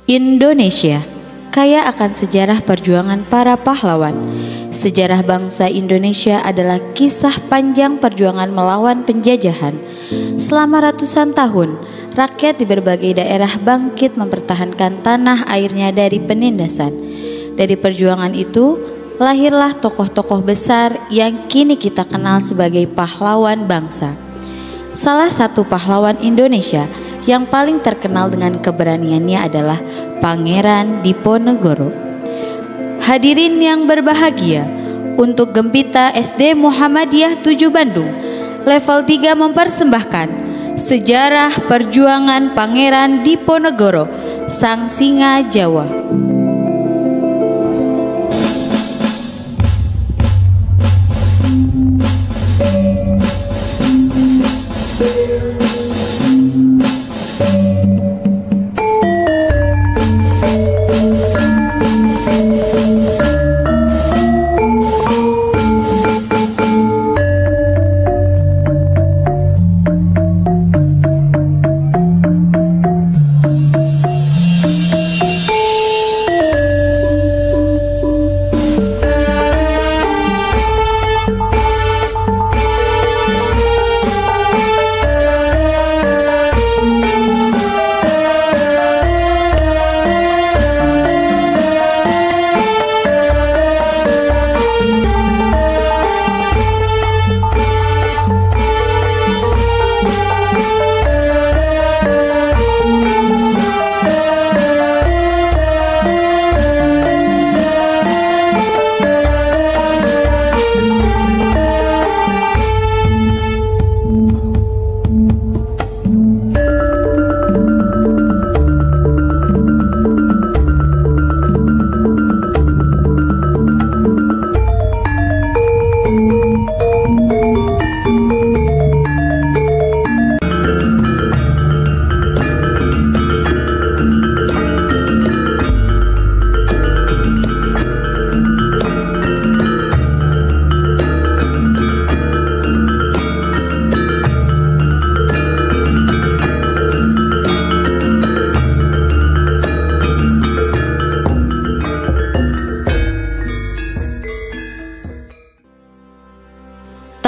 Indonesia kaya akan sejarah perjuangan para pahlawan. Sejarah bangsa Indonesia adalah kisah panjang perjuangan melawan penjajahan. Selama ratusan tahun, rakyat di berbagai daerah bangkit mempertahankan tanah airnya dari penindasan. Dari perjuangan itu, lahirlah tokoh-tokoh besar yang kini kita kenal sebagai pahlawan bangsa. Salah satu pahlawan Indonesia yang paling terkenal dengan keberaniannya adalah Pangeran Diponegoro. Hadirin yang berbahagia, untuk Gempita SD Muhammadiyah 7 Bandung, level 3 mempersembahkan sejarah perjuangan Pangeran Diponegoro, Sang Singa Jawa.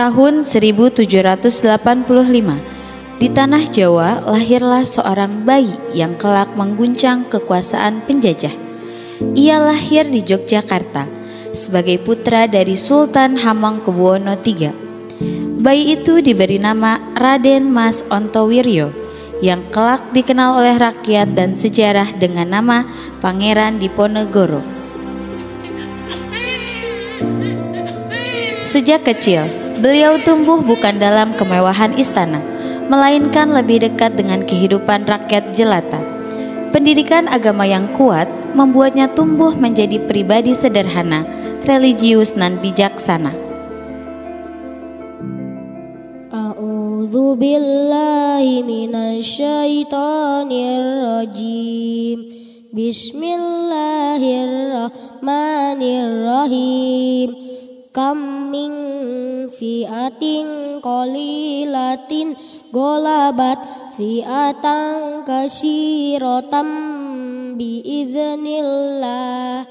Tahun 1785, di tanah Jawa lahirlah seorang bayi yang kelak mengguncang kekuasaan penjajah. Ia lahir di Yogyakarta sebagai putra dari Sultan Hamengkubuwono III. Bayi itu diberi nama Raden Mas Ontowiryo yang kelak dikenal oleh rakyat dan sejarah dengan nama Pangeran Diponegoro. Sejak kecil, beliau tumbuh bukan dalam kemewahan istana, melainkan lebih dekat dengan kehidupan rakyat jelata. Pendidikan agama yang kuat membuatnya tumbuh menjadi pribadi sederhana, religius dan bijaksana. A'udzu billahi minasyaitonir rajim. Bismillahirrahmanirrahim. Kam min fi'atin qalilatin golabat fi'atan katsiratan biiznillah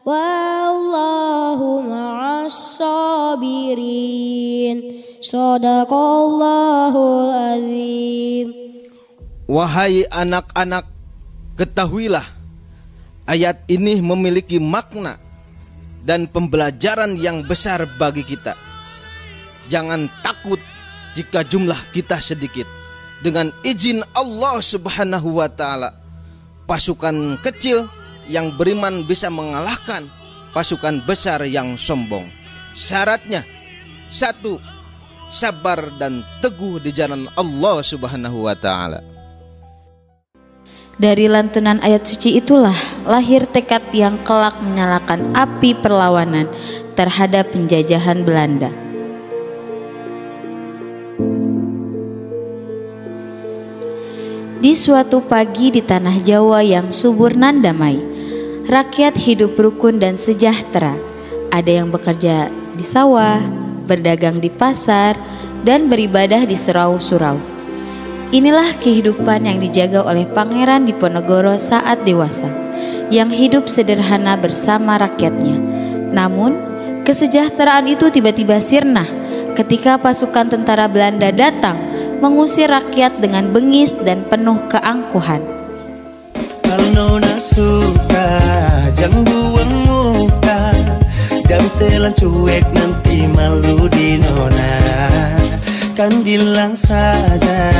wallahu ma'as sabirin. Shadaqallahul azim. Wahai anak-anak, ketahuilah ayat ini memiliki makna dan pembelajaran yang besar bagi kita. Jangan takut jika jumlah kita sedikit. Dengan izin Allah Subhanahu wa ta'ala, pasukan kecil yang beriman bisa mengalahkan pasukan besar yang sombong. Syaratnya, 1. Sabar dan teguh di jalan Allah Subhanahu wa ta'ala. Dari lantunan ayat suci itulah lahir tekad yang kelak menyalakan api perlawanan terhadap penjajahan Belanda. Di suatu pagi di tanah Jawa yang subur nan damai, rakyat hidup rukun dan sejahtera. Ada yang bekerja di sawah, berdagang di pasar, dan beribadah di surau-surau. Inilah kehidupan yang dijaga oleh Pangeran Diponegoro saat dewasa, yang hidup sederhana bersama rakyatnya. Namun, kesejahteraan itu tiba-tiba sirna ketika pasukan tentara Belanda datang mengusir rakyat dengan bengis dan penuh keangkuhan. Kalau nona suka, jangan buang muka, jangan setelan cuek nanti malu di nona. Kan bilang saja,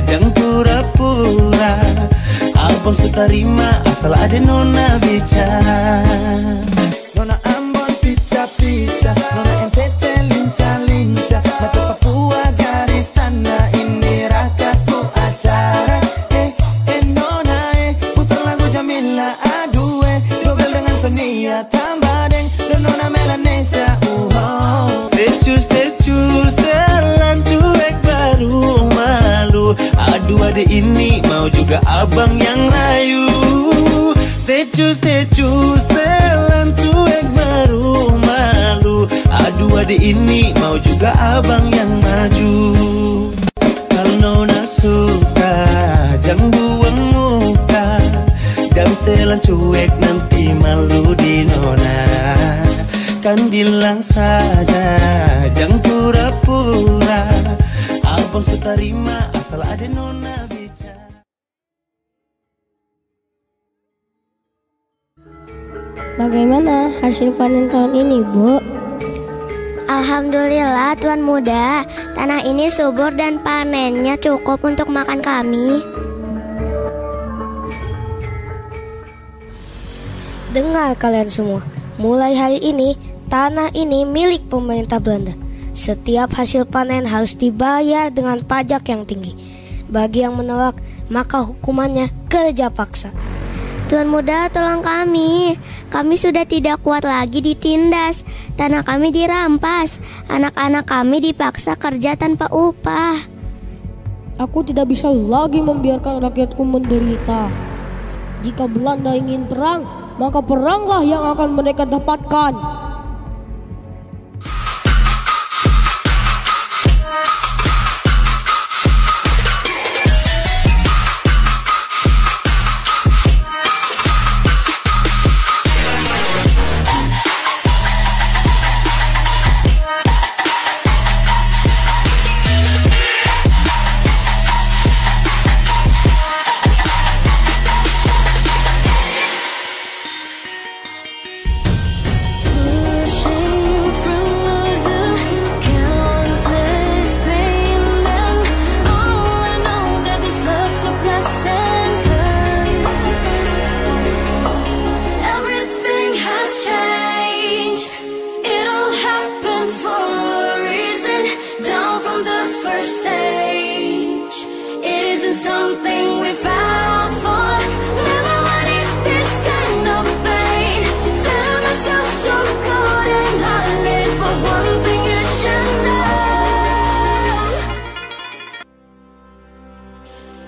jangan pura-pura, abang suka terima asal ada nona bicara. Nona Ambon pica-pica, nona NTT lincah-lincah, macam Papua garis tanah ini rakyatku acara. Nona putar lagu Jamila adue, dobel dengan Sonia tambah deng, dan nona Melanesia. Statue setelan cuek baru malu, aduh ada ini mau juga abang yang layu. Statue setelan cuek baru malu, aduh ada ini mau juga abang yang maju. Kalau nona suka, jangan buang muka, jangan setelan cuek nanti malu di nona. Kan bilang saja, jangan pura-pura, abang suka terima asal ada nona bicara. Bagaimana hasil panen tahun ini, Bu? Alhamdulillah Tuan Muda, tanah ini subur dan panennya cukup untuk makan kami. Dengar kalian semua, mulai hari ini tanah ini milik pemerintah Belanda. Setiap hasil panen harus dibayar dengan pajak yang tinggi. Bagi yang menolak, maka hukumannya kerja paksa. Tuan Muda, tolong kami. Kami sudah tidak kuat lagi ditindas. Tanah kami dirampas. Anak-anak kami dipaksa kerja tanpa upah. Aku tidak bisa lagi membiarkan rakyatku menderita. Jika Belanda ingin perang, maka peranglah yang akan mereka dapatkan.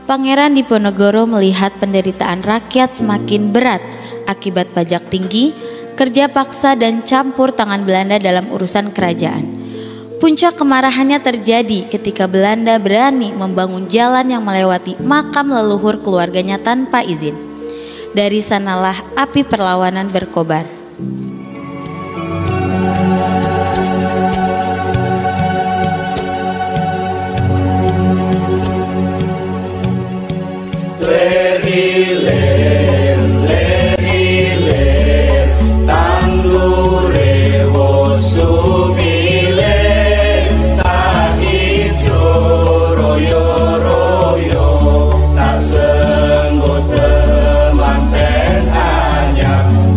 Pangeran Diponegoro melihat penderitaan rakyat semakin berat akibat pajak tinggi, kerja paksa dan campur tangan Belanda dalam urusan kerajaan. Puncak kemarahannya terjadi ketika Belanda berani membangun jalan yang melewati makam leluhur keluarganya tanpa izin. Dari sanalah api perlawanan berkobar.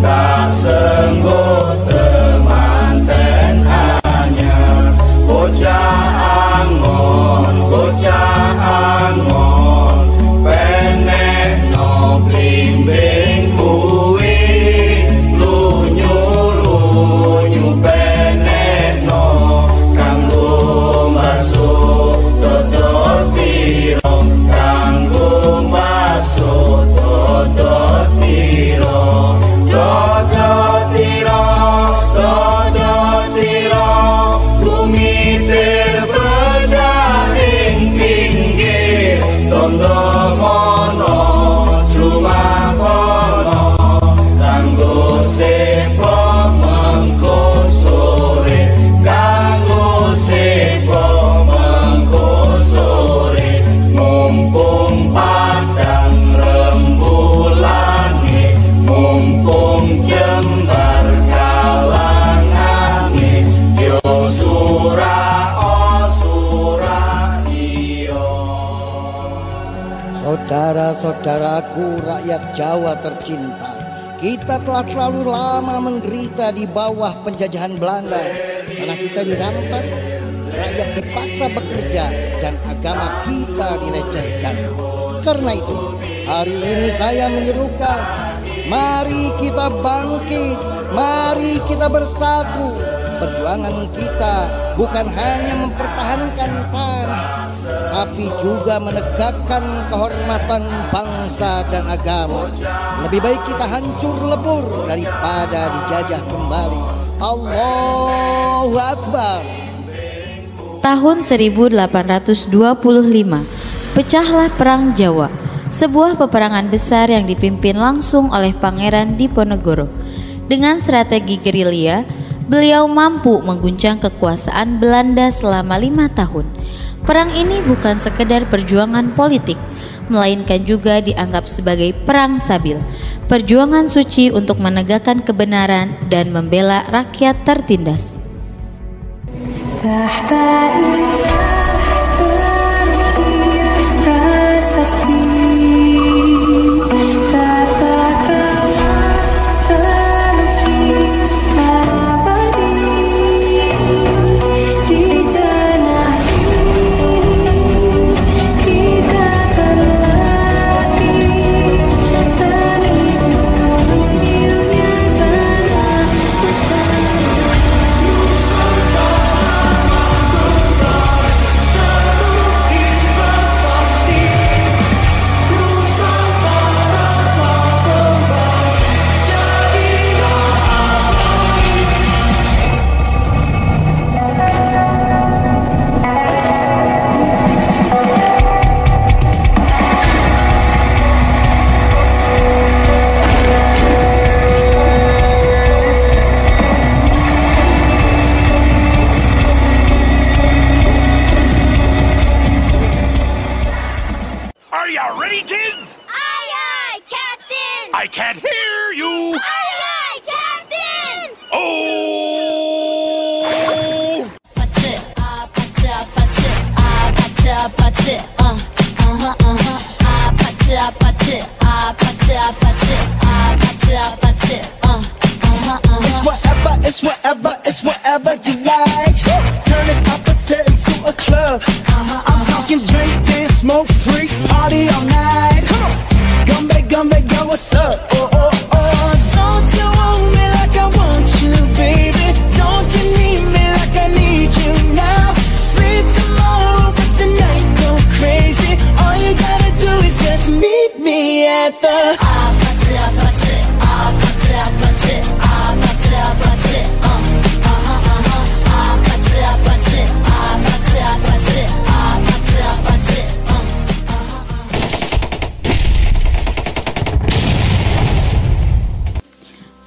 Tak sengguh saudara-saudaraku rakyat Jawa tercinta, kita telah terlalu lama menderita di bawah penjajahan Belanda. Tanah kita dirampas, rakyat dipaksa bekerja, dan agama kita dilecehkan. Karena itu, hari ini saya menyerukan, mari kita bangkit, mari kita bersatu. Perjuangan kita bukan hanya mempertahankan tanah, tapi juga menegakkan kehormatan bangsa dan agama. Lebih baik kita hancur lebur daripada dijajah kembali. Allahu Akbar. Tahun 1825, pecahlah Perang Jawa, sebuah peperangan besar yang dipimpin langsung oleh Pangeran Diponegoro. Dengan strategi gerilya, beliau mampu mengguncang kekuasaan Belanda selama 5 tahun. Perang ini bukan sekedar perjuangan politik, melainkan juga dianggap sebagai perang sabil, perjuangan suci untuk menegakkan kebenaran dan membela rakyat tertindas. I can't hear you! Aye, aye, Captain! Oh! It's whatever you like. Turn this opposite into a club. I'm talking drink this, smoke free, party all night. Gumbe, girl, what's up? Oh, oh, oh. Don't you want me like I want you, baby? Don't you need me like I need you now? Sleep tomorrow, but tonight go crazy. All you gotta do is just meet me at the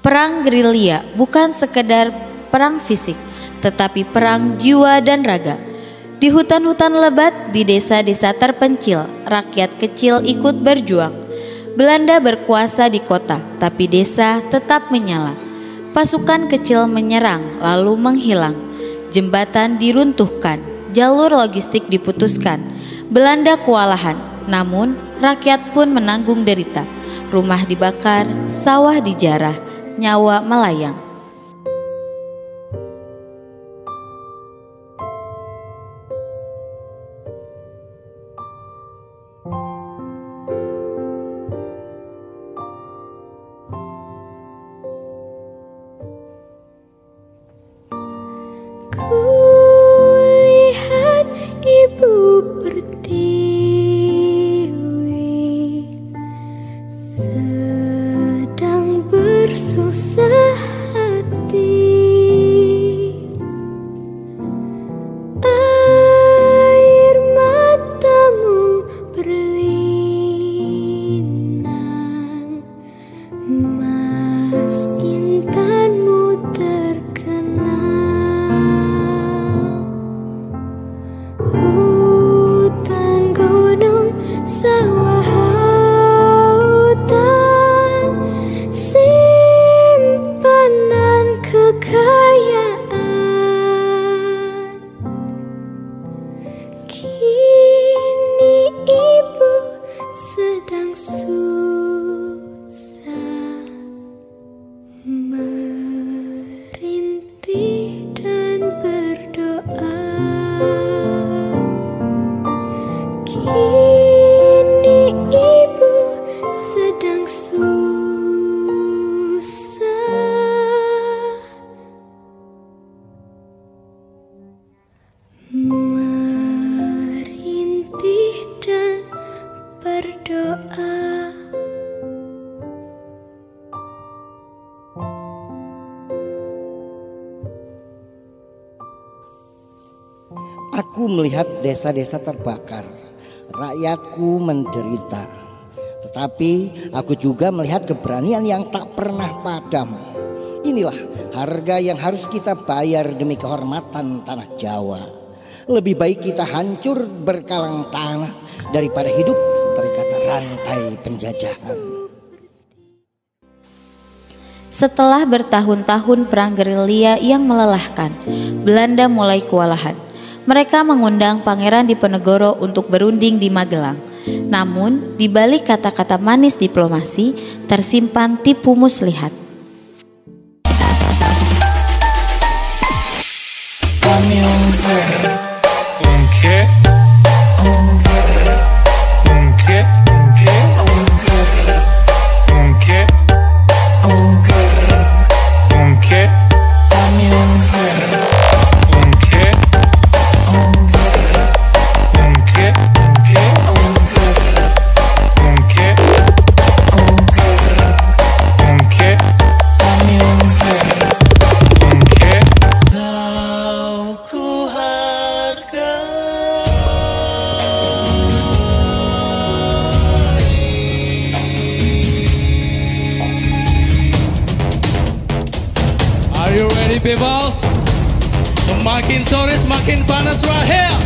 Perang gerilya bukan sekedar perang fisik, tetapi perang jiwa dan raga. Di hutan-hutan lebat, di desa-desa terpencil, rakyat kecil ikut berjuang. Belanda berkuasa di kota, tapi desa tetap menyala. Pasukan kecil menyerang, lalu menghilang. Jembatan diruntuhkan, jalur logistik diputuskan. Belanda kewalahan, namun rakyat pun menanggung derita. Rumah dibakar, sawah dijarah, nyawa melayang. Kulihat ibu pertiwi sedang bersusah hati. Air matamu berlinang, mas intanmu terkenal. Aku melihat desa-desa terbakar, rakyatku menderita. Tetapi aku juga melihat keberanian yang tak pernah padam. Inilah harga yang harus kita bayar demi kehormatan tanah Jawa. Lebih baik kita hancur berkalang tanah daripada hidup terikat rantai penjajahan. Setelah bertahun-tahun perang gerilya yang melelahkan, Belanda mulai kewalahan. Mereka mengundang Pangeran Diponegoro untuk berunding di Magelang. Namun, di balik kata-kata manis diplomasi, tersimpan tipu muslihat. Are you ready, people? Semakin sore semakin panas right here.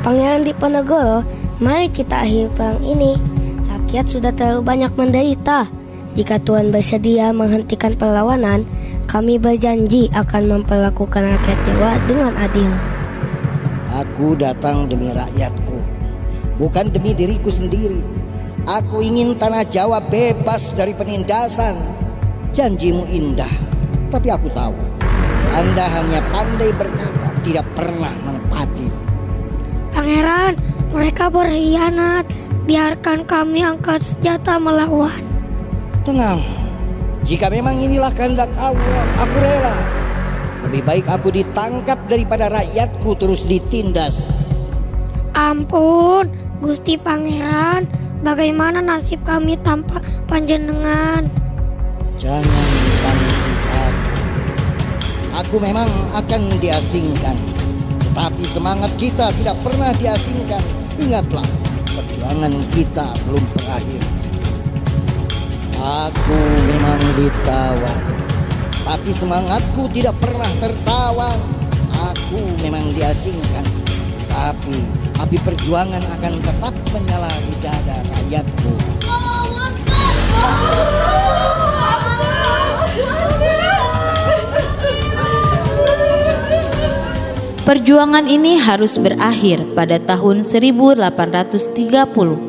Pangeran Diponegoro, mari kita akhiri perang ini. Rakyat sudah terlalu banyak menderita. Jika Tuhan bersedia menghentikan perlawanan, kami berjanji akan memperlakukan rakyat Jawa dengan adil. Aku datang demi rakyatku, bukan demi diriku sendiri. Aku ingin tanah Jawa bebas dari penindasan. Janjimu indah, tapi aku tahu Anda hanya pandai berkata, tidak pernah menepati. Pangeran, mereka berkhianat. Biarkan kami angkat senjata melawan. Tenang, jika memang inilah kehendak Allah, aku rela. Lebih baik aku ditangkap daripada rakyatku terus ditindas. Ampun, Gusti Pangeran, bagaimana nasib kami tanpa panjenengan? Jangan ditangisi aku. Aku memang akan diasingkan, tetapi semangat kita tidak pernah diasingkan. Ingatlah, perjuangan kita belum berakhir. Aku memang ditawan, tapi semangatku tidak pernah tertawan. Aku memang diasingkan, tapi api perjuangan akan tetap menyala di dada rakyatku. Perjuangan ini harus berakhir pada tahun 1830.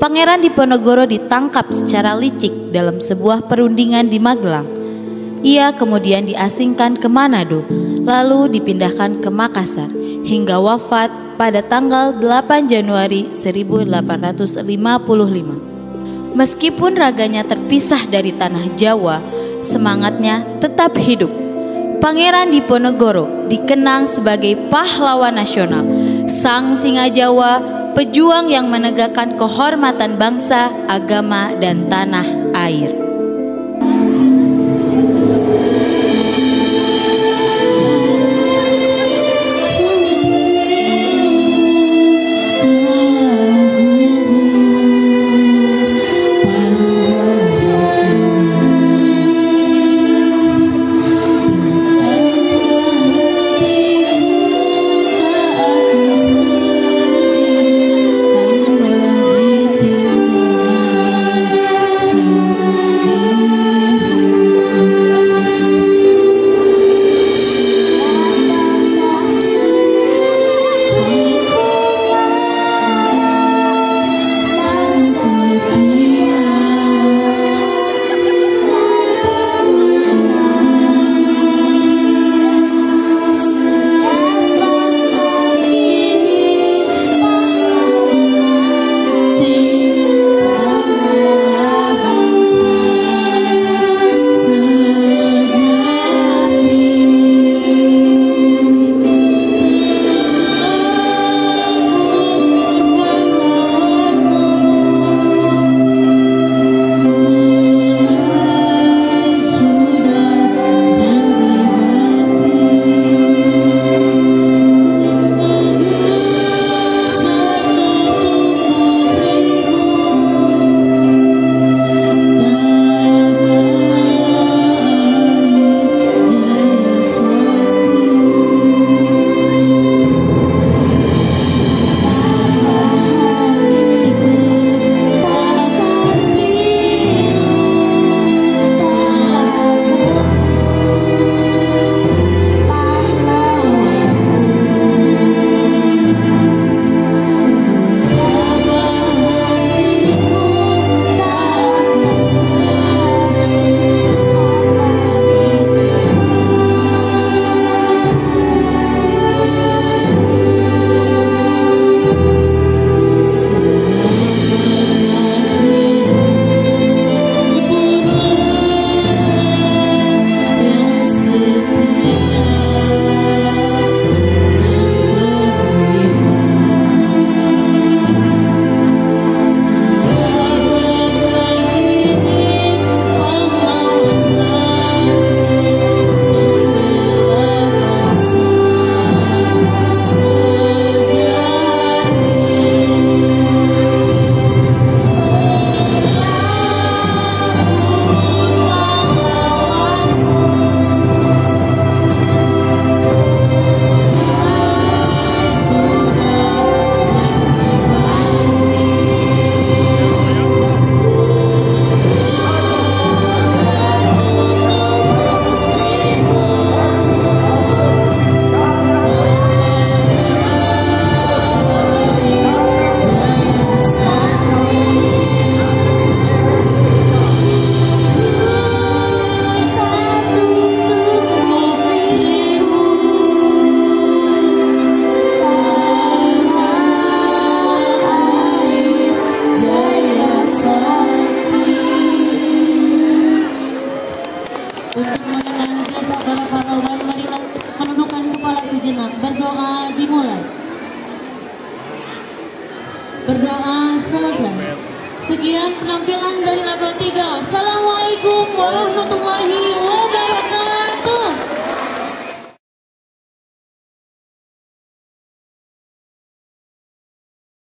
Pangeran Diponegoro ditangkap secara licik dalam sebuah perundingan di Magelang. Ia kemudian diasingkan ke Manado, lalu dipindahkan ke Makassar hingga wafat pada tanggal 8 Januari 1855. Meskipun raganya terpisah dari tanah Jawa, semangatnya tetap hidup. Pangeran Diponegoro dikenang sebagai pahlawan nasional, sang singa Jawa pejuang yang menegakkan kehormatan bangsa, agama, dan tanah air. Berdoa selesai. Sekian penampilan dari level 3. Assalamualaikum warahmatullahi